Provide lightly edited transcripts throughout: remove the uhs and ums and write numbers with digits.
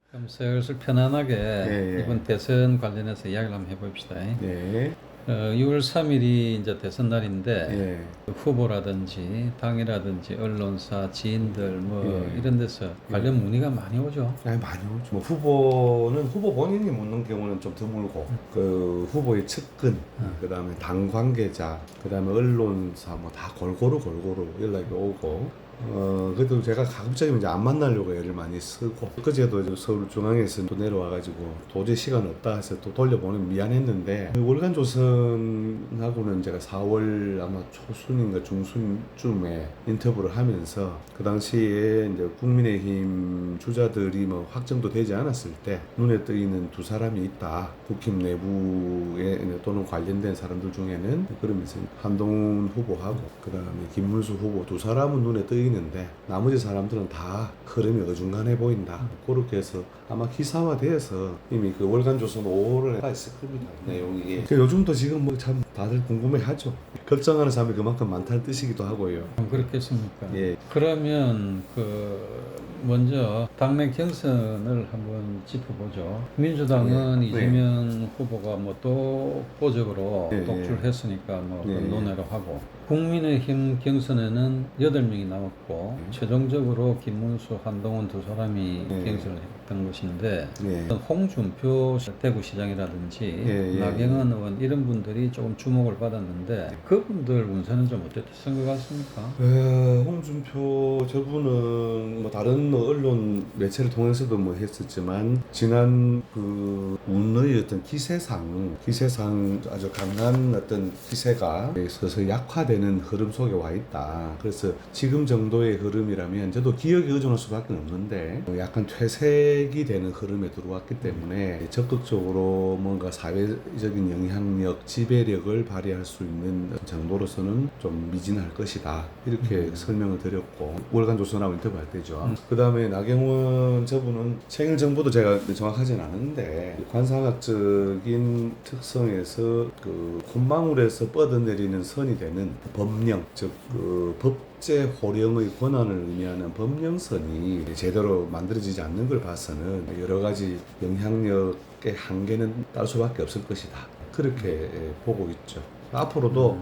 그럼 슬슬 편안하게 예. 이번 대선 관련해서 이야기를 한번 해봅시다. 네. 6월 3일이 이제 대선 날인데 예. 후보라든지 당이라든지 언론사, 지인들 뭐 예. 이런 데서 관련 문의가 많이 오죠. 아니, 많이 오죠. 뭐 후보는 후보 본인이 묻는 경우는 좀 드물고, 그 후보의 측근, 그다음에 당 관계자, 그다음에 언론사 뭐 다 골고루 연락이 오고. 그래도 제가 가급적이면 이제 안 만나려고 애를 많이 쓰고, 그제도 서울중앙에서 또 내려와가지고 도저히 시간 없다 해서 또 돌려보는 미안했는데, 월간 조선하고는 제가 4월 아마 초순인가 중순쯤에 인터뷰를 하면서, 그 당시에 이제 국민의힘 주자들이 뭐 확정도 되지 않았을 때 눈에 뜨이는 두 사람이 있다. 국힘 내부에 또는 관련된 사람들 중에는, 그러면서 한동훈 후보하고 그다음에 김문수 후보 두 사람은 눈에 뜨이는데 나머지 사람들은 다 흐름이 어중간해 보인다. 그렇게 해서 아마 기사화돼서 이미 그 월간조선 5월에 가 있을 겁니다. 내용이. 요즘도 지금 뭐 참 다들 궁금해하죠. 걱정하는 사람이 그만큼 많다는 뜻이기도 하고요. 그렇겠습니까? 예. 그러면 먼저 당내 경선을 한번 짚어보죠. 민주당은 네. 이재명 후보가 뭐 독보적으로 네. 독출했으니까 뭐 네. 논외로 하고, 국민의힘 경선에는 8명이 남았고 최종적으로 김문수, 한동훈 두 사람이 네. 경선을 했던 것인데, 네. 홍준표 대구시장이라든지 예. 나경원 의원 이런 분들이 조금 주목을 받았는데 그분들 운세는 좀 어땠던 것 같습니까? 홍준표 저분은 뭐 다른 언론 매체를 통해서도 뭐 했었지만, 지난 그 운의 어떤 기세상 아주 강한 어떤 기세가 서서히 약화되는 흐름 속에 와 있다. 그래서 지금 정도의 흐름이라면 저도 기억에 의존할 수밖에 없는데 약간 퇴색이 되는 흐름에 들어왔기 때문에 적극적으로 뭔가 사회적인 영향력, 지배력을 발휘할 수 있는 정도로서는 좀 미진할 것이다. 이렇게 설명을 드렸고, 월간조선하고 인터뷰할 때죠. 그 다음에 나경원 저분은 생일 정보도 제가 정확하진 않은데 관상학적인 특성에서 그 콧망울에서 뻗어내리는 선이 되는 법령, 즉 그 법제 호령의 권한을 의미하는 법령선이 제대로 만들어지지 않는 걸 봐서는 여러 가지 영향력의 한계는 딸 수밖에 없을 것이다. 그렇게 보고 있죠. 앞으로도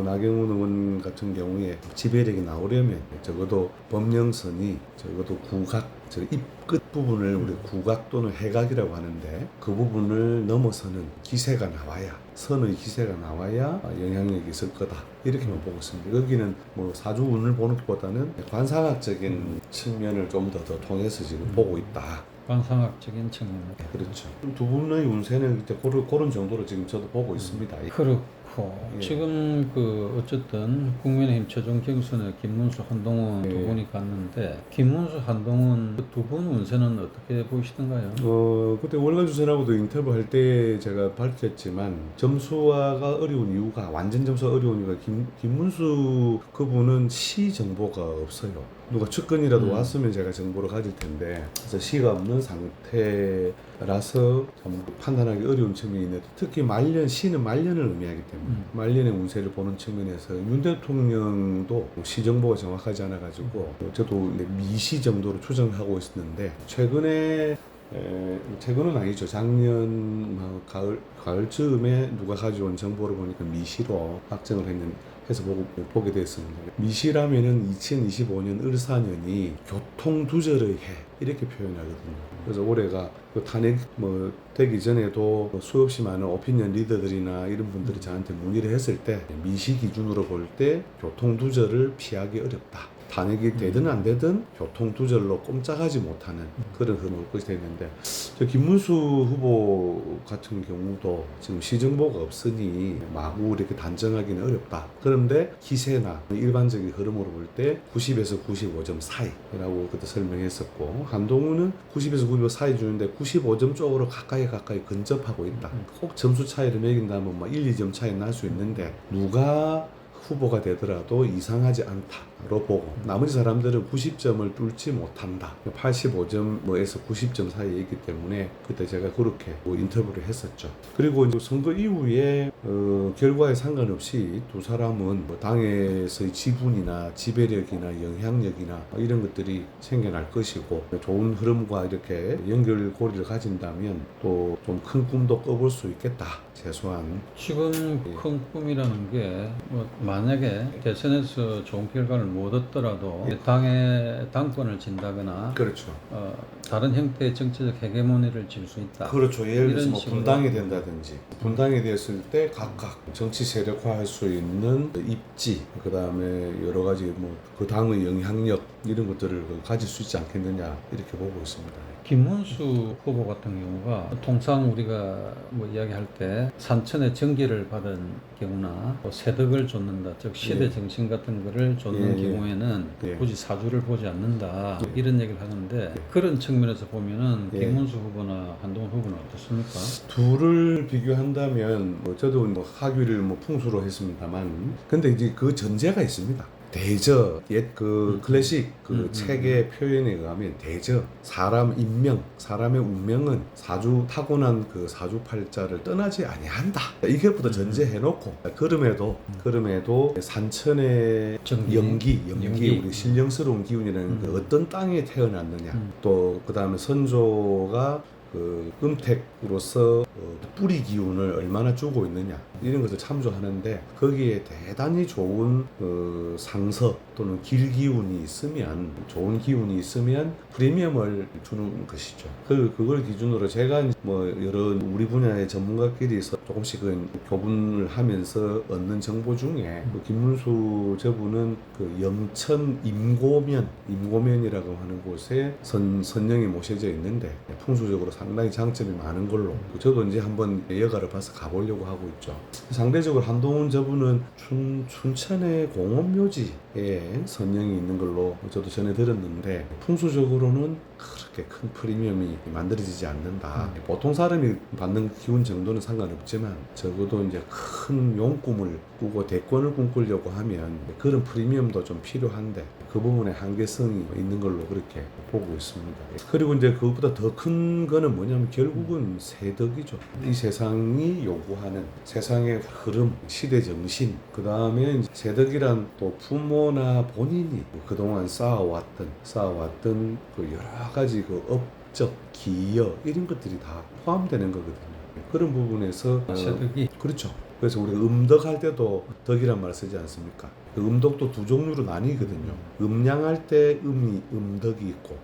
나경원 의원 같은 경우에 지배력이 나오려면 적어도 법령선이 적어도 국악, 입 끝 부분을 우리 국악 또는 해각이라고 하는데 그 부분을 넘어서는 기세가 나와야, 선의 기세가 나와야 영향력이 있을 거다. 이렇게만 보고 있습니다. 여기는 뭐 사주운을 보는 것보다는 관상학적인 측면을 좀 더 통해서 지금 보고 있다. 관상학적인 측면. 그렇죠. 두 분의 운세는 그런 정도로 지금 저도 보고 있습니다. 그렇고 예. 지금 어쨌든 국민의힘 최종 경선에 김문수, 한동훈 두 예. 분이 갔는데, 김문수, 한동훈 두 분 운세는 어떻게 보이시던가요? 그때 월간조선하고도 인터뷰할 때 제가 밝혔지만 점수화가 어려운 이유가, 완전 점수가 어려운 이유가 김문수 그분은 시 정보가 없어요. 누가 측근이라도 왔으면 제가 정보를 가질 텐데, 그래서 시가 없는 상태라서 참 판단하기 어려운 측면이 있는데, 특히 시는 말년을 의미하기 때문에 말년의 운세를 보는 측면에서 윤 대통령도 시 정보가 정확하지 않아가지고 저도 미시 정도로 추정하고 있었는데, 최근은 아니죠. 작년 가을쯤에 누가 가져온 정보를 보니까 미시로 확정을 해서 보게 됐습니다. 미시라면은 2025년 을사년이 교통두절의 해, 이렇게 표현하거든요. 그래서 올해가 그 탄핵 되기 전에도 수없이 많은 오피니언 리더들이나 이런 분들이 저한테 문의를 했을 때 미시 기준으로 볼 때 교통두절을 피하기 어렵다. 탄핵이 되든 안 되든 교통두절로 꼼짝하지 못하는 그런 흐름을 끌게 됐는데, 저 김문수 후보 같은 경우도 지금 시정보가 없으니 마구 이렇게 단정하기는 어렵다. 그런데 기세나 일반적인 흐름으로 볼 때 90에서 95점 사이라고 그때 설명했었고, 한동훈은 90에서 95 사이 주는데 95점 쪽으로 가까이 근접하고 있다. 꼭 점수 차이를 매긴다면 1, 2점 차이 날 수 있는데 누가 후보가 되더라도 이상하지 않다. 보고 나머지 사람들은 90점을 뚫지 못한다. 85점에서 90점 사이에 있기 때문에 그때 제가 그렇게 인터뷰를 했었죠. 그리고 이제 선거 이후에 결과에 상관없이 두 사람은 뭐 당에서의 지분이나 지배력이나 영향력이나 이런 것들이 생겨날 것이고 좋은 흐름과 이렇게 연결고리를 가진다면 또 좀 큰 꿈도 꿔볼 수 있겠다. 최소한 지금 큰 꿈이라는 게 뭐 만약에 대선에서 좋은 결과를 못 얻더라도 당의 당권을 진다거나 그렇죠. 다른 형태의 정치적 헤게모니를 질 수 있다. 그렇죠. 예를 들어서 이런 뭐 식으로. 분당이 된다든지 분당이 됐을 때 각각 정치 세력화할 수 있는 입지, 그 다음에 여러 가지 뭐 그 당의 영향력 이런 것들을 가질 수 있지 않겠느냐 이렇게 보고 있습니다. 김문수 후보 같은 경우가 통상 우리가 뭐 이야기할 때 산천의 정기를 받은 경우나 또 세덕을 줬는다, 즉 시대 예. 정신 같은 거를 줬는 예, 예. 경우에는 예. 굳이 사주를 보지 않는다 예. 이런 얘기를 하는데 그런 측면에서 보면은 예. 김문수 후보나 한동훈 후보는 어떻습니까? 둘을 비교한다면 뭐 저도 뭐 학위를 뭐 풍수로 했습니다만 근데 이제 그 전제가 있습니다. 대저 옛 그 클래식 그 책의 표현에 의하면 대저 사람 인명 사람의 운명은 사주 타고난 그 사주팔자를 떠나지 아니한다. 이것부터 전제해놓고 그럼에도 산천의 정기. 연기 연기. 우리 신령스러운 기운이라는 그 어떤 땅에 태어났느냐 또 그 다음에 선조가 그 음택으로서 뿌리 기운을 얼마나 주고 있느냐 이런 것을 참조하는데 거기에 대단히 좋은 상서 또는 길 기운이 있으면 좋은 기운이 있으면 프리미엄을 주는 것이죠. 그걸 기준으로 제가 뭐 여러 우리 분야의 전문가끼리서 조금씩 교분을 하면서 얻는 정보 중에 그 김문수 저분은 그 영천 임고면이라고 하는 곳에 선령이 모셔져 있는데 풍수적으로 상당히 장점이 많은 걸로 저도 이제 한번 여가를 봐서 가보려고 하고 있죠. 상대적으로 한동훈 저분은 춘천의 공업묘지에 선령이 있는 걸로 저도 전해 들었는데 풍수적으로는 그렇게 큰 프리미엄이 만들어지지 않는다. 보통 사람이 받는 기운 정도는 상관없지만 적어도 이제 큰 용꿈을 꾸고 대권을 꿈꾸려고 하면 그런 프리미엄도 좀 필요한데 그 부분에 한계성이 있는 걸로 그렇게 보고 있습니다. 그리고 이제 그것보다 더 큰 거는 뭐냐면 결국은 세덕이죠. 이 세상이 요구하는 세상의 흐름, 시대 정신, 그 다음에 세덕이란 또 부모나 본인이 그동안 쌓아왔던 그 여러 가지 그 업적, 기여 이런 것들이 다 포함되는 거거든요. 그런 부분에서 세덕이 그렇죠. 그래서 우리가 음덕할 때도 덕이란 말을 쓰지 않습니까? 그 음덕도 두 종류로 나뉘거든요. 음양할 때 음덕이 있고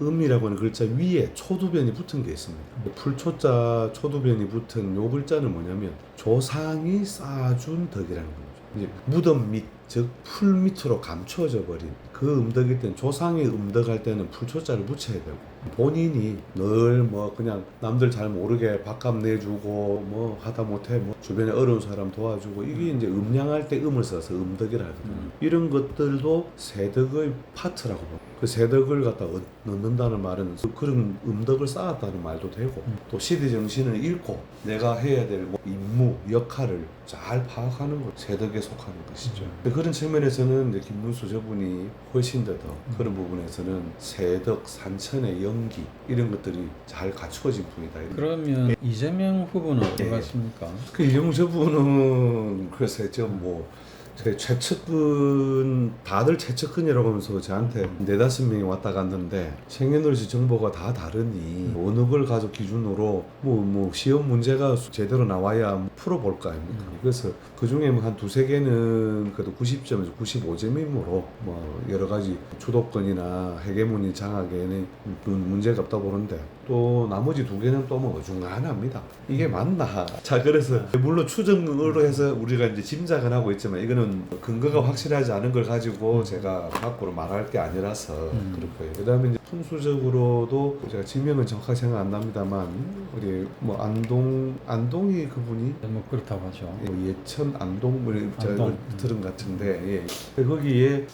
음이라고 하는 글자 위에 초두변이 붙은 게 있습니다. 풀초자 초두변이 붙은 요 글자는 뭐냐면 조상이 쌓아준 덕이라는 거죠. 이제 무덤 밑, 즉 풀 밑으로 감춰져 버린 그 음덕일 때는 조상이 음덕할 때는 풀초자를 붙여야 되고 본인이 늘 뭐 그냥 남들 잘 모르게 밥값 내주고 뭐 하다 못해 뭐 주변에 어려운 사람 도와주고 이게 이제 음양할 때 음을 써서 음덕이라 하거든요. 이런 것들도 세덕의 파트라고 봅니다. 그 세덕을 갖다 넣는다는 말은 그런 음덕을 쌓았다는 말도 되고 또 시대 정신을 읽고 내가 해야 될 뭐 임무, 역할을 잘 파악하는 것 세덕에 속하는 것이죠. 그런 측면에서는 이제 김문수 저분이 훨씬 더 그런 부분에서는 세덕, 산천의 연기 이런 것들이 잘 갖추어진 분이다. 그러면 이재명 후보는 어디 같습니까? 그 이재명 저분은 글쎄 좀뭐 제 최측근 다들 최측근이라고 하면서 저한테 4-5명이 왔다 갔는데 생년월일 정보가 다 다르니 어느 걸 가지고 기준으로 뭐 시험 문제가 제대로 나와야 풀어볼 거 아닙니까? 그래서 그 중에 뭐 한 2-3개는 그래도 90점에서 95점이므로 뭐 여러 가지 주도권이나 헤게모니 장악에는 문제가 없다 보는데 또 나머지 2개는 또 뭐 어중간합니다. 이게 맞나? 자, 그래서 물론 추정으로 해서 우리가 이제 짐작은 하고 있지만 이거는 근거가 확실하지 않은 걸 가지고 제가 밖으로 말할 게 아니라서 그렇고요. 그다음에 이제 풍수적으로도 제가 직명은 정확하게 생각 안 납니다만 우리 뭐 안동이 그분이 뭐 그렇다고 하죠. 뭐 예천 안동 뭐 안동. 들은 것 같은데 거기에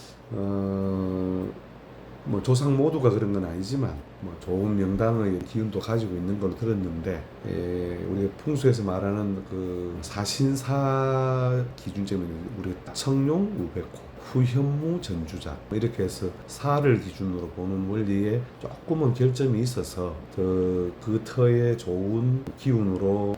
뭐 조상 모두가 그런 건 아니지만 뭐 좋은 명당의 기운도 가지고 있는 걸로 들었는데 우리가 풍수에서 말하는 그 사신사 기준점에는 우리 청룡, 우백호 후현무 전주자 이렇게 해서 사를 기준으로 보는 원리에 조금은 결점이 있어서 그 터에 좋은 기운으로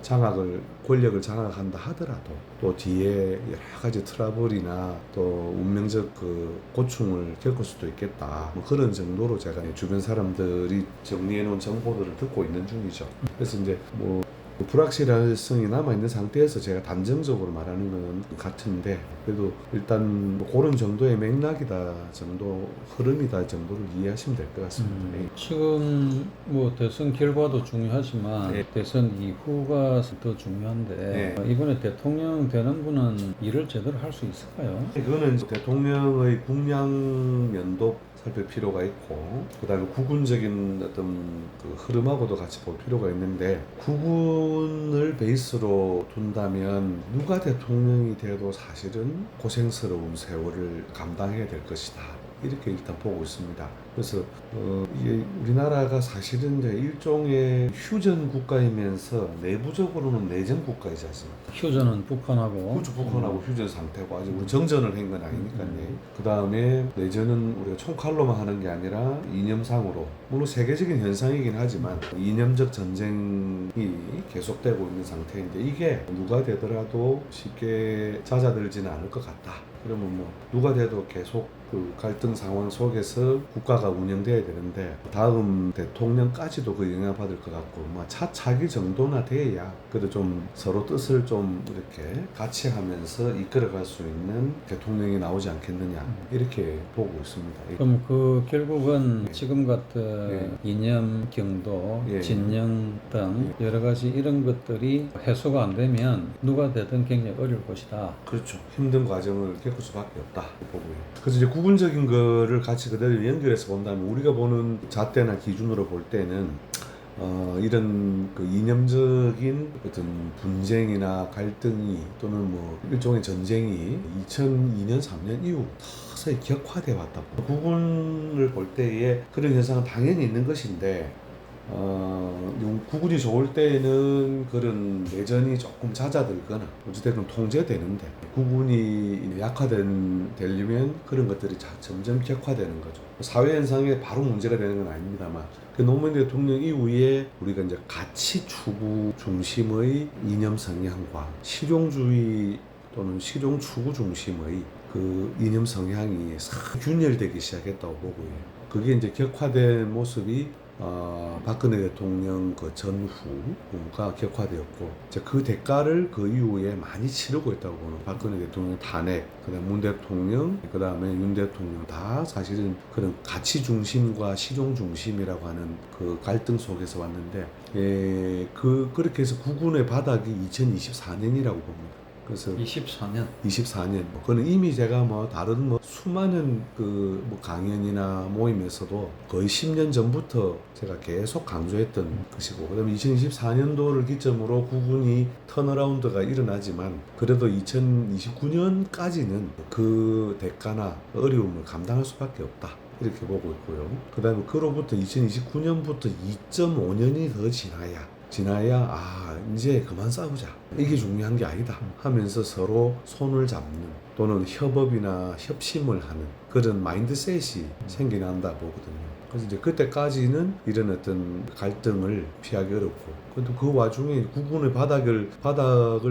권력을 장악한다 하더라도 또 뒤에 여러 가지 트러블이나 또 운명적 그 고충을 겪을 수도 있겠다. 뭐 그런 정도로 제가 주변 사람들이 정리해 놓은 정보들을 듣고 있는 중이죠. 그래서 이제 뭐 불확실성이 남아있는 상태에서 제가 단정적으로 말하는 건 같은데 그래도 일단 뭐 그런 정도의 맥락이다 정도 흐름이다 정도를 이해하시면 될 것 같습니다. 지금 뭐 대선 결과도 중요하지만 네. 대선 이후가 더 중요한데 이번에 대통령 되는 분은 일을 제대로 할 수 있을까요? 그거는 대통령의 국량면도 살필 필요가 있고 그다음에 국군적인 어떤 그 흐름하고도 같이 볼 필요가 있는데 국군을 베이스로 둔다면 누가 대통령이 돼도 사실은 고생스러운 세월을 감당해야 될 것이다. 이렇게 일단 보고 있습니다. 그래서 이게 우리나라가 사실은 이제 일종의 휴전 국가이면서 내부적으로는 내전 국가이지 않습니까? 휴전은 북한하고 그렇죠. 북한하고 휴전 상태고 아직 우리 정전을 한 건 아니니까요. 그 다음에 내전은 우리가 총칼로만 하는 게 아니라 이념상으로 물론 세계적인 현상이긴 하지만 이념적 전쟁이 계속되고 있는 상태인데 이게 누가 되더라도 쉽게 잦아들지는 않을 것 같다. 그러면 뭐 누가 돼도 계속 그 갈등 상황 속에서 국가가 운영돼야 되는데 다음 대통령까지도 그 영향받을 것 같고 뭐 차차기 정도나 돼야 그래도 좀 서로 뜻을 좀 이렇게 같이 하면서 이끌어갈 수 있는 대통령이 나오지 않겠느냐 이렇게 보고 있습니다. 그럼 그 결국은 지금 같은 예. 이념, 경도, 예. 진영 등 여러 가지 이런 것들이 해소가 안 되면 누가 되든 굉장히 어려울 것이다. 그렇죠. 힘든 과정을 겪을 수밖에 없다 보고요. 그래서 이제 국군적인 거를 같이 그대로 연결해서 본다면 우리가 보는 잣대나 기준으로 볼 때는 이런 그 이념적인 어떤 분쟁이나 갈등이 또는 뭐 일종의 전쟁이 2002년 3년 이후 서서히 격화돼 왔다. 국군을 볼 때에 그런 현상은 당연히 있는 것인데 국군이 좋을 때에는 그런 내전이 조금 잦아들거나 어찌됐든 통제되는데 국군이 약화되려면 그런 것들이 점점 격화되는 거죠. 사회 현상에 바로 문제가 되는 건 아닙니다만 그 노무현 대통령 이후에 우리가 이제 가치 추구 중심의 이념 성향과 실용주의 또는 실용 추구 중심의 그 이념 성향이 싹 균열되기 시작했다고 보고요. 그게 이제 격화된 모습이 박근혜 대통령 그 전후가 격화되었고 이제 그 대가를 그 이후에 많이 치르고 있다고 보는 박근혜 대통령 탄핵, 그다음 문 대통령, 그다음에 윤 대통령 다 사실은 그런 가치 중심과 실용 중심이라고 하는 그 갈등 속에서 왔는데 그렇게 해서 국군의 바닥이 2024년이라고 봅니다. 그래서 24년 그거는 이미 제가 뭐 다른 뭐 수많은 그 뭐 강연이나 모임에서도 거의 10년 전부터 제가 계속 강조했던 것이고 그다음에 2024년도를 기점으로 국군이 턴어라운드가 일어나지만 그래도 2029년까지는 그 대가나 어려움을 감당할 수밖에 없다. 이렇게 보고 있고요. 그 다음에 그로부터 2029년부터 2.5년이 더 지나야 이제 그만 싸우자 이게 중요한 게 아니다 하면서 서로 손을 잡는 또는 협업이나 협심을 하는 그런 마인드셋이 생겨난다 보거든요. 그래서 이제 그때까지는 이런 어떤 갈등을 피하기 어렵고 근데 그 와중에 국군의 바닥을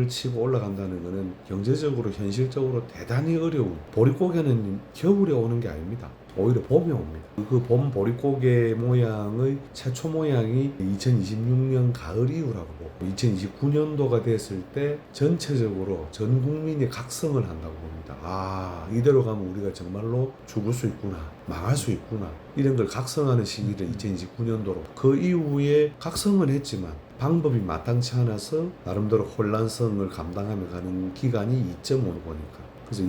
치고 올라간다는 것은 경제적으로 현실적으로 대단히 어려운 보릿고개는 겨울에 오는 게 아닙니다. 오히려 봄에 옵니다. 그 봄 보릿고개 모양의 최초 모양이 2026년 가을 이후라고 보고 2029년도가 됐을 때 전체적으로 전 국민이 각성을 한다고 봅니다. 이대로 가면 우리가 정말로 죽을 수 있구나, 망할 수 있구나 이런 걸 각성하는 시기를 2029년도로 그 이후에 각성은 했지만 방법이 마땅치 않아서 나름대로 혼란성을 감당하며 가는 기간이 2.5년이니까 그래서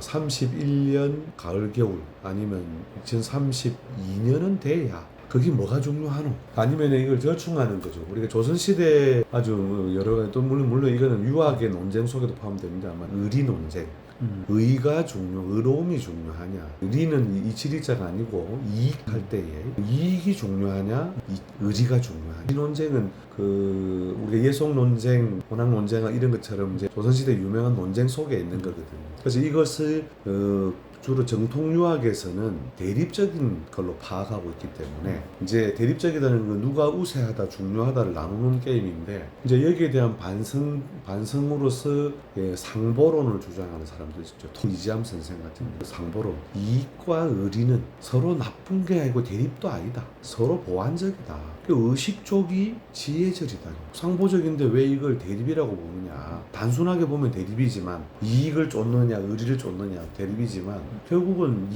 2031년 가을 겨울 아니면 2032년은 돼야 그게 뭐가 중요하노? 아니면 이걸 절충하는 거죠. 우리가 조선시대 아주 여러 가지 또 물론 이거는 유학의 논쟁 속에도 포함됩니다만 의리 논쟁 의가 의로움이 중요하냐, 의리는 이치리자가 아니고 이익할 때에 이익이 중요하냐, 의리가 중요하냐. 이 논쟁은 우리가 예속 논쟁, 원학 논쟁 이런 것처럼 이제 조선시대 유명한 논쟁 속에 있는 거거든요. 그래서 이것을 주로 정통유학에서는 대립적인 걸로 파악하고 있기 때문에 이제 대립적이라는 건 누가 우세하다 중요하다를 나누는 게임인데, 이제 여기에 대한 반성으로서 상보론을 주장하는 사람들 있죠. 이지암 선생 같은 상보론, 이익과 의리는 서로 나쁜 게 아니고 대립도 아니다, 서로 보완적이다. 의식 쪽이 지혜절이다. 상보적인데 왜 이걸 대립이라고 보느냐. 단순하게 보면 대립이지만, 이익을 쫓느냐 의리를 쫓느냐 대립이지만, 결국은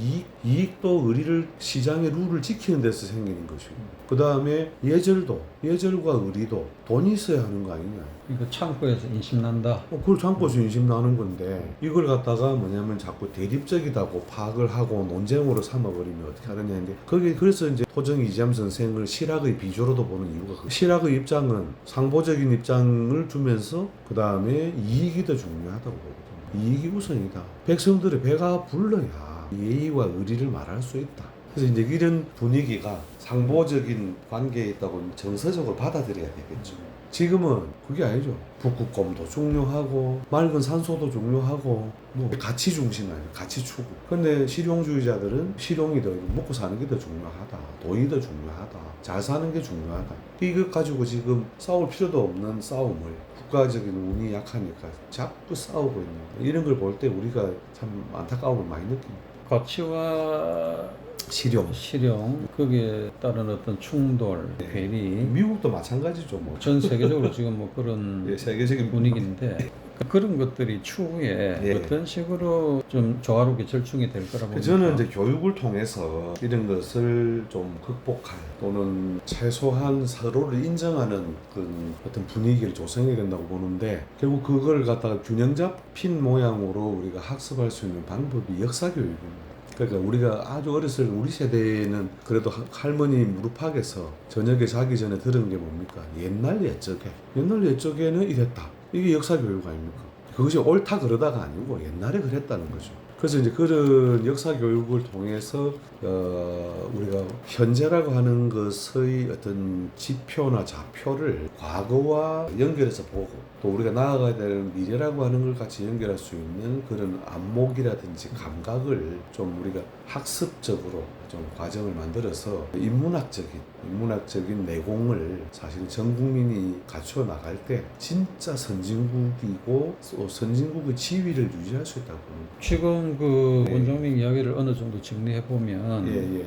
이익도 의리를 시장의 룰을 지키는 데서 생기는 것이고, 그 다음에 예절과 의리도 돈이 있어야 하는 거 아니냐. 이거 창고에서 인심난다. 그걸 창고에서 인심 나는 건데, 이걸 갖다가 뭐냐면 자꾸 대립적이다고 파악을 하고 논쟁으로 삼아버리면 어떻게 하느냐 했는데, 그래서 이제 토정 이지암 선생을 실학의 비조로도 보는 이유가, 실학의 입장은 상보적인 입장을 주면서 그 다음에 이익이 더 중요하다고 보거든요. 이익이 우선이다. 백성들의 배가 불러야 예의와 의리를 말할 수 있다. 그래서 이제 이런 분위기가 상보적인 관계에 있다고 정서적으로 받아들여야 되겠죠. 지금은 그게 아니죠. 북극곰도 중요하고 맑은 산소도 중요하고 뭐 가치 중심 아니에요. 가치 추구. 근데 실용주의자들은 실용이 더 먹고 사는 게 더 중요하다, 돈이 더 중요하다, 잘 사는 게 중요하다. 이것 가지고 지금 싸울 필요도 없는 싸움을, 국가적인 운이 약하니까 자꾸 싸우고 있는 거. 이런 걸 볼 때 우리가 참 안타까움을 많이 느낍니다. 가치와 실용, 거기에 따른 어떤 충돌, 네. 괴리. 미국도 마찬가지죠. 뭐. 전 세계적으로 지금 뭐 그런 예, 세계적인 분위기인데, 그런 것들이 추후에 예. 어떤 식으로 좀 조화롭게 절충이 될 거라고 봅니다. 저는 이제 교육을 통해서 이런 것을 좀 극복할, 또는 최소한 서로를 인정하는 그런 어떤 분위기를 조성해야 된다고 보는데, 결국 그걸 갖다가 균형 잡힌 모양으로 우리가 학습할 수 있는 방법이 역사교육입니다. 그러니까 우리가 아주 어렸을 때, 우리 세대는 그래도 할머니 무릎팍에서 저녁에 자기 전에 들은 게 뭡니까? 옛날 옛적에는 이랬다. 이게 역사교육 아닙니까? 그것이 옳다 그러다가 아니고 옛날에 그랬다는 거죠. 그래서 이제 그런 역사교육을 통해서 우리가 현재라고 하는 것의 어떤 지표나 좌표를 과거와 연결해서 보고, 또 우리가 나아가야 될 미래라고 하는 걸 같이 연결할 수 있는 그런 안목이라든지 감각을 좀 우리가 학습적으로 좀 과정을 만들어서 인문학적인 내공을 사실 전 국민이 갖추어 나갈 때 진짜 선진국이고, 또 선진국의 지위를 유지할 수 있다고 봅니다. 지금 네. 원종민 이야기를 어느 정도 정리해 보면, 예.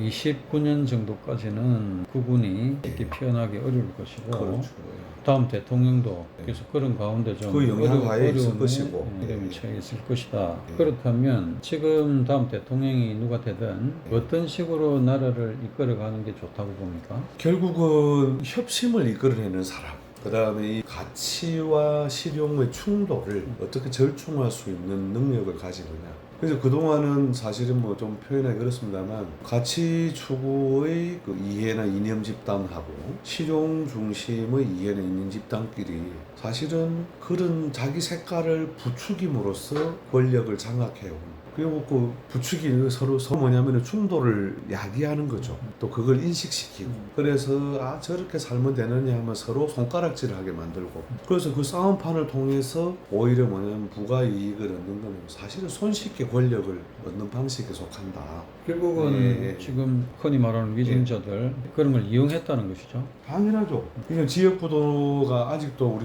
29년 정도까지는 구군이 이렇게 피어나기 어려울 것이고, 그렇죠. 다음 대통령도 그래서 그런 가운데 좀 그 영향하에 있을 어려움에 것이고. 어려움이 처해 있을 것이다. 예. 그렇다면 지금 다음 대통령이 누가 되든 어떤 식으로 나라를 이끌어가는 게 좋다고 봅니까? 결국은 협심을 이끌어내는 사람, 그 다음에 이 가치와 실용의 충돌을 어떻게 절충할 수 있는 능력을 가지느냐. 그래서 그동안은 사실은 뭐 좀 표현하기 그렇습니다만, 가치 추구의 그 이해나 이념 집단하고 실용 중심의 이해나 이념 집단끼리 사실은 그런 자기 색깔을 부추김으로써 권력을 장악해온, 그리고 그 부추기는 서로 뭐냐면 충돌을 야기하는 거죠. 또 그걸 인식시키고, 그래서 저렇게 살면 되느냐 하면 서로 손가락질하게 만들고, 그래서 그 싸움판을 통해서 오히려 뭐냐면 부가 이익을 얻는 거는 사실은 손쉽게 권력을 얻는 방식에 속한다. 결국은 지금 흔히 말하는 위증자들 그런 걸 이용했다는 것이죠. 당연하죠. 그냥 지역구도가 아직도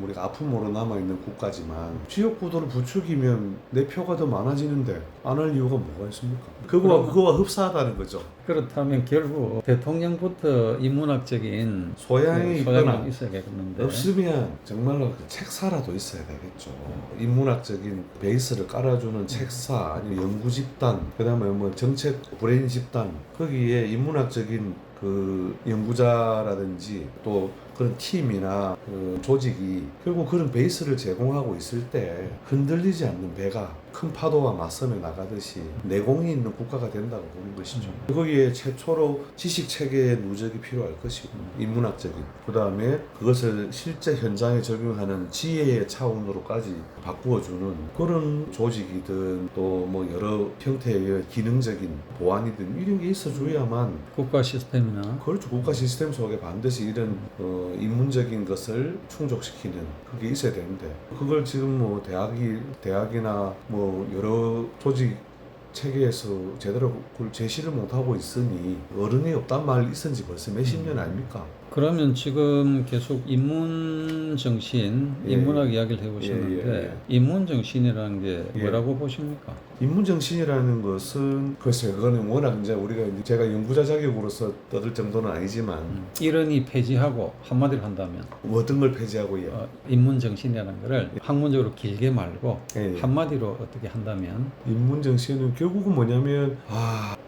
우리가 아픔으로 남아있는 국가지만, 지역구도를 부추기면 내 표가 더 많아지는데 안 할 이유가 뭐가 있습니까? 그거와 흡사하다는 거죠. 그렇다면 결국 대통령부터 인문학적인 소양이 있거나 있어야겠는데, 없으면 정말로 그 책사라도 있어야 되겠죠. 인문학적인 베이스를 깔아주는 책사, 아니면 연구 집단, 그 다음에 뭐 정책 브레인 집단, 거기에 인문학적인 그 연구자라든지 또 그런 팀이나 그 조직이 결국 그런 베이스를 제공하고 있을 때 흔들리지 않는 배가 큰 파도와 맞서며 나가듯이 내공이 있는 국가가 된다고 보는 것이죠. 거기에 거기에 최초로 지식 체계의 누적이 필요할 것이고 인문학적인 그 다음에 그것을 실제 현장에 적용하는 지혜의 차원으로까지 바꾸어주는 그런 조직이든 또 뭐 여러 형태의 기능적인 보안이든 이런 게 있어줘야만 국가 시스템이나 그렇죠. 국가 시스템 속에 반드시 이런 인문적인 것을 충족시키는 그게 있어야 되는데 그걸 지금 뭐 대학이나 뭐 여러 조직 체계에서 제대로 그걸 제시를 못하고 있으니 어른이 없단 말이 있은 지 벌써 몇십 년 아닙니까? 그러면 지금 계속 인문 정신, 예, 인문학 이야기를 해보셨는데 예, 예. 인문 정신이라는 게 예. 뭐라고 보십니까? 인문정신이라는 것은 글쎄요, 그거는 워낙 이제 우리가 이제 제가 연구자 자격으로서 떠들 정도는 아니지만 이런이 폐지하고 한마디로 한다면 어떤 걸 폐지하고 인문 정신이라는 거를 학문적으로 길게 말고 예. 한마디로 어떻게 한다면 인문정신은 결국은 뭐냐면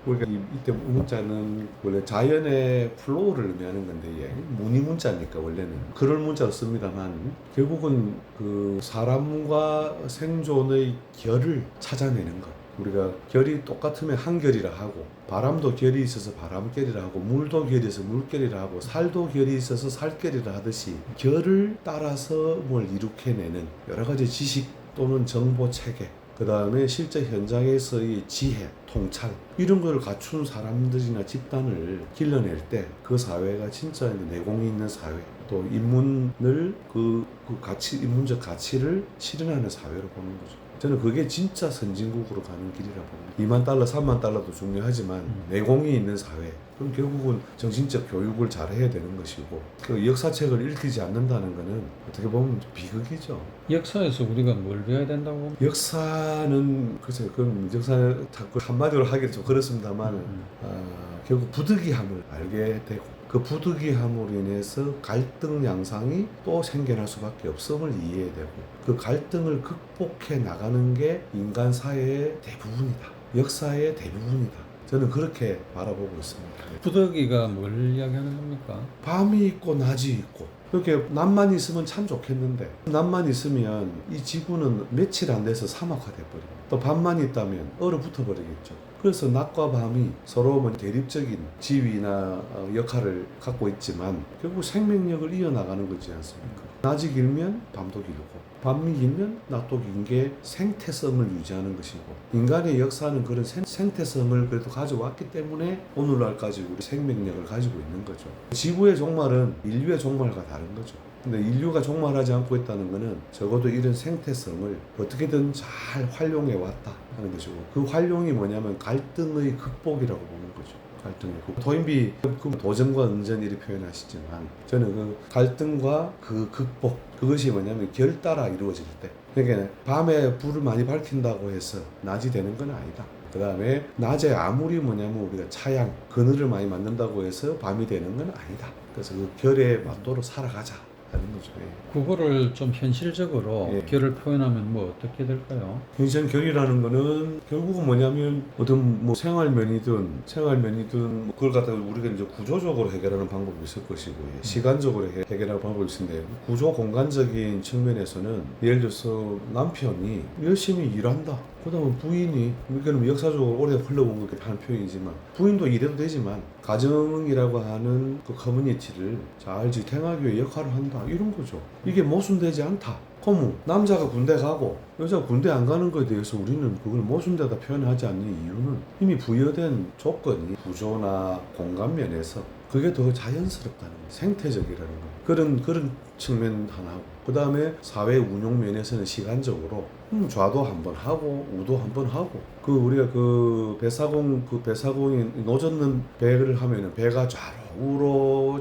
우리가 이때 문자는 원래 자연의 플로우를 의미하는 건데 문이 문자니까 원래는 그럴 문자로 씁니다만 결국은 그 사람과 생존의 결을 찾아내는 것. 우리가 결이 똑같으면 한결이라 하고 바람도 결이 있어서 바람결이라 하고 물도 결이 있어서 물결이라 하고 살도 결이 있어서 살결이라 하듯이 결을 따라서 뭘 이룩해내는 여러 가지 지식 또는 정보 체계 그 다음에 실제 현장에서의 지혜, 통찰 이런 걸 갖춘 사람들이나 집단을 길러낼 때 그 사회가 진짜 내공이 있는 사회 또 인문을 그 가치, 인문적 가치를 실현하는 사회로 보는 거죠. 저는 그게 진짜 선진국으로 가는 길이라 봅니다. 2만 달러, 3만 달러도 중요하지만 내공이 있는 사회 그럼 결국은 정신적 교육을 잘 해야 되는 것이고 그 역사책을 읽히지 않는다는 것은 어떻게 보면 비극이죠. 역사에서 우리가 뭘 배워야 된다고? 역사는 글쎄요, 그건 역사 자꾸 한마디로 하기도 좀 그렇습니다만 결국 부득이함을 알게 되고 그 부득이함으로 인해서 갈등 양상이 또 생겨날 수밖에 없음을 이해해야 되고 그 갈등을 극복해 나가는 게 인간 사회의 대부분이다. 역사의 대부분이다. 저는 그렇게 바라보고 있습니다. 부득이가 뭘 이야기하는 겁니까? 밤이 있고 낮이 있고 이렇게 낮만 있으면 참 좋겠는데 낮만 있으면 이 지구는 며칠 안 돼서 사막화돼 버립니다. 또 밤만 있다면 얼어붙어 버리겠죠. 그래서 낮과 밤이 서로 뭐 대립적인 지위나 역할을 갖고 있지만 결국 생명력을 이어나가는 거지 않습니까? 낮이 길면 밤도 길고 밤이 길면 낮도 긴 게 생태성을 유지하는 것이고 인간의 역사는 그런 생태성을 그래도 가져왔기 때문에 오늘날까지 우리 생명력을 가지고 있는 거죠. 지구의 종말은 인류의 종말과 다른 거죠. 근데 인류가 종말하지 않고 있다는 것은 적어도 이런 생태성을 어떻게든 잘 활용해 왔다 하는 것이고 그 활용이 뭐냐면 갈등의 극복이라고 보는 거죠. 갈등의 극복. 도인비 그 도전과 응전 이렇게 표현하시지만 저는 그 갈등과 그 극복 그것이 뭐냐면 결 따라 이루어질 때 그러니까 밤에 불을 많이 밝힌다고 해서 낮이 되는 건 아니다. 그 다음에 낮에 아무리 뭐냐면 우리가 차양 그늘을 많이 만든다고 해서 밤이 되는 건 아니다. 그래서 그 결에 맞도록 살아가자 하는 거죠. 그거를 좀 현실적으로 예. 결을 표현하면 뭐 어떻게 될까요? 현실 결이라는 거는 결국은 뭐냐면 어떤 뭐 생활면이든 뭐 그걸 갖다가 우리가 이제 구조적으로 해결하는 방법이 있을 것이고 시간적으로 해결할 방법이 있는데 구조 공간적인 측면에서는 예를 들어서 남편이 열심히 일한다. 그다음에 부인이 이거는 역사적으로 오래 흘러온 것에 한 표현이지만 부인도 일해도 되지만 가정이라고 하는 그 커뮤니티를 잘 지탱하기 위해 역할을 한다 이런 거죠. 이게 모순되지 않다. 그럼 남자가 군대 가고 여자가 군대 안 가는 것에 대해서 우리는 그걸 모순되다 표현하지 않는 이유는 이미 부여된 조건이 구조나 공간 면에서 그게 더 자연스럽다는 거예요. 생태적이라는 거예요. 그런 측면 하나고 그 다음에 사회 운용 면에서는 시간적으로 좌도 한번 하고 우도 한번 하고 그 우리가 그 배사공이 노젓는 배를 하면은 배가 좌로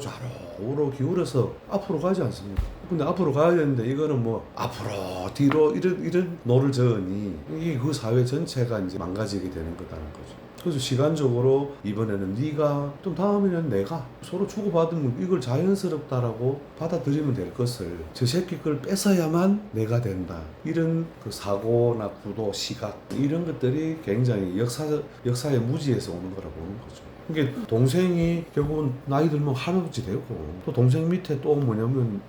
우로 기울어서 앞으로 가지 않습니까? 근데 앞으로 가야 되는데 이거는 뭐 앞으로 뒤로 이런 노를 저으니 이게 그 사회 전체가 이제 망가지게 되는 거다는 거죠. 그래서 시간적으로 이번에는 네가 또 다음에는 내가 서로 주고받으면 이걸 자연스럽다라고 받아들이면 될 것을 저 새끼 걸 뺏어야만 내가 된다. 이런 그 사고나 구도, 시각 이런 것들이 굉장히 역사의 무지에서 오는 거라고 보는 거죠. 그게 동생이 결국은 나이 들면 할아버지 되고 또 동생 밑에 또 뭐냐면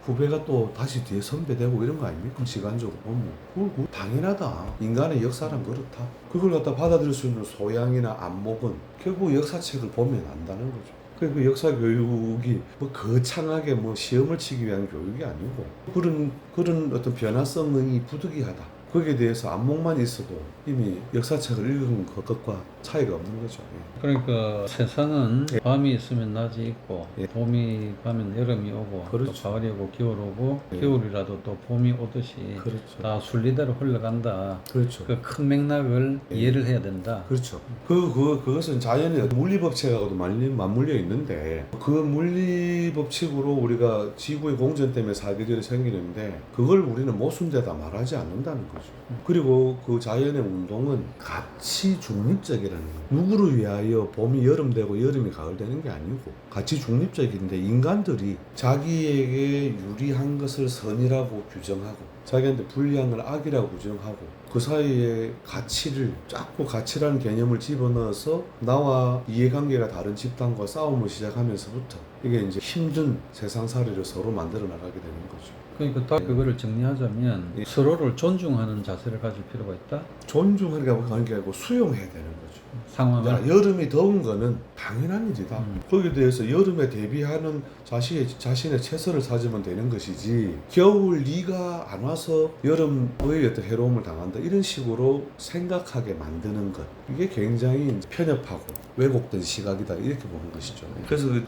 후배가 또 다시 뒤에 선배되고 이런 거 아닙니까? 시간적으로 보면 그거 당연하다. 인간의 역사란 그렇다. 그걸 갖다 받아들일 수 있는 소양이나 안목은 결국 역사책을 보면 안다는 거죠. 그 역사 교육이 뭐 거창하게 뭐 시험을 치기 위한 교육이 아니고 그런 어떤 변화성이 부득이하다. 거기에 대해서 안목만 있어도 이미 역사책을 읽은 것과 차이가 없는 거죠. 예. 그러니까 세상은 밤이 있으면 낮이 있고 예. 봄이 가면 여름이 오고 그렇죠. 또 가을이 오고 겨울 오고 예. 겨울이라도 또 봄이 오듯이 그렇죠. 다 순리대로 흘러간다. 그렇죠. 그 큰 맥락을 예. 이해를 해야 된다. 그렇죠. 그것은 자연의 물리법칙하고도 맞물려 있는데 그 물리법칙으로 우리가 지구의 공전 때문에 사계절이 생기는데 그걸 우리는 모순되다 말하지 않는다는 거죠. 그리고 그 자연의 운동은 가치 중립적이라는 거예요. 누구를 위하여 봄이 여름 되고 여름이 가을 되는 게 아니고 가치 중립적인데 인간들이 자기에게 유리한 것을 선이라고 규정하고 자기한테 불리한 걸 악이라고 규정하고 그 사이에 가치를 자꾸 가치라는 개념을 집어넣어서 나와 이해관계가 다른 집단과 싸움을 시작하면서부터 이게 이제 힘든 세상살이를 서로 만들어 나가게 되는 거죠. 그러니까 딱 그거를 정리하자면 예. 서로를 존중하는 자세를 가질 필요가 있다. 존중하는 게 아니고 수용해야 되는 거죠. 상황을 야, 여름이 더운 거는 당연한 일이다. 거기에 대해서 여름에 대비하는 자신의 최선을 찾으면 되는 것이지 겨울 네가 안 와서 여름의 어떤 해로움을 당한다 이런 식으로 생각하게 만드는 것 이게 굉장히 편협하고 왜곡된 시각이다 이렇게 보는 것이죠.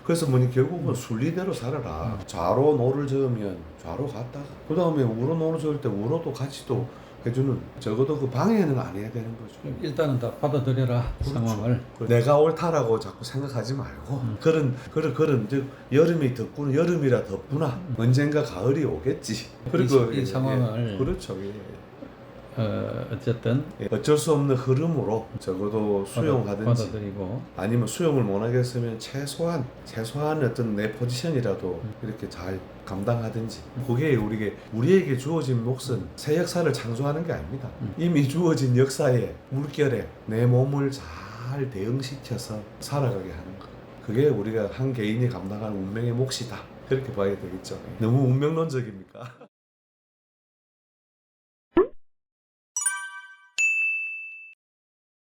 그래서 뭐니 결국은 순리대로 살아라. 좌로 노를 저으면 좌로 갔다가 그 다음에 우로 노를 저을 때 우로도 같이 또 해주는 적어도 그 방해는 안 해야 되는 거죠. 일단은 다 받아들여라. 그렇죠. 상황을. 내가 옳다라고 자꾸 생각하지 말고 그런 즉 여름이 덥구나 여름이라 덥구나 언젠가 가을이 오겠지. 그리고 이 상황을 그렇죠. 예. 어쨌든 예. 어쩔 수 없는 흐름으로 적어도 수용하든지 받아들이고 아니면 수용을 못하겠으면 최소한 어떤 내 포지션이라도 이렇게 잘 감당하든지 그게 우리에게 주어진 몫은 새 역사를 창조하는 게 아닙니다. 이미 주어진 역사의 물결에 내 몸을 잘 대응시켜서 살아가게 하는 것 그게 우리가 한 개인이 감당하는 운명의 몫이다 그렇게 봐야 되겠죠. 너무 운명론적입니까?